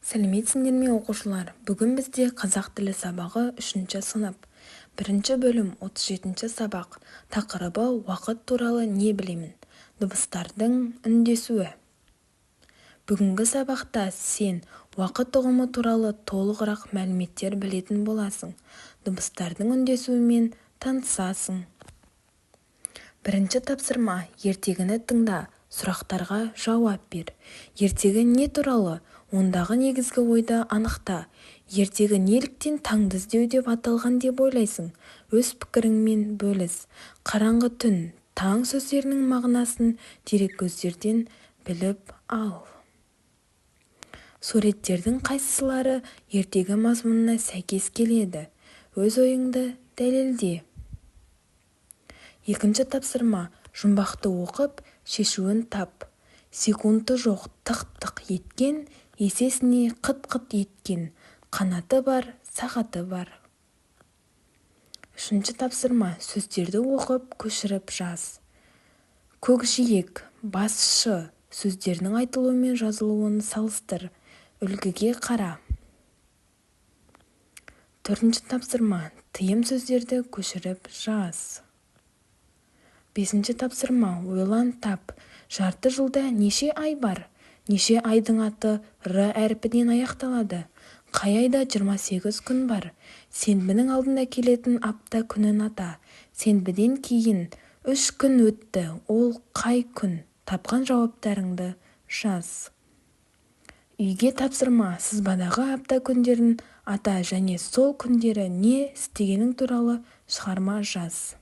Сәлеметсіңдер ме оқушылар? Бүгін бізде қазақ тілі сабағы 3-ші сынып. 1-ші бөлім 37-ші сабақ. Тақырыбы уақыт туралы не білемін? Дыбыстардың үндесуі. Бүгінгі сабақта сен уақыт ұғымы туралы толығырақ мәліметтер білетін боласың. Дыбыстардың үндесуімен танысасың. 1-ші тапсырма: ертегіні тыңда, сұрақтарға жауап бер. Ертегі не туралы? Ондағы негізгі ойды анықта. Ертегі неліктен таңды іздеу деп аталған деп ойлайсың? Өз пікіріңмен бөліс. Қараңғы түн, таң сөздерінің мағынасын дереккөздерден біліп ал. Суреттердің қайсылары ертегі мазмұнына сәйкес келеді? Өз ойыңды дәлелде. 2-ші тапсырма: жұмбақты оқып, шешуін тап. Секунды жоқ тық-тық еткен, есесіне қыт-қыт еткен, қанаты бар, сағаты бар. 3-ші тапсырма: сөздерді оқып, көшіріп жаз. Көкжиек, басшы сөздерінің айтылуы мен жазылуын салыстыр. Үлгіге қара. 4-ші тапсырма: тыйым сөздерді көшіріп жаз. 5-ші тапсырма: ойлан тап. Жарты жылда неше ай бар? Неше айдың аты Р әрпінен аяқталады? Қай айда 28 күн бар? Сенбінің алдында келетін апта күнін ата. Сенбіден кейін 3 күн өтті, ол қай күн? Тапқан жауаптарыңды жаз. Үйге тапсырма: сызбадағы апта күндерін ата және сол күндері не істегенің туралы шығарма жаз.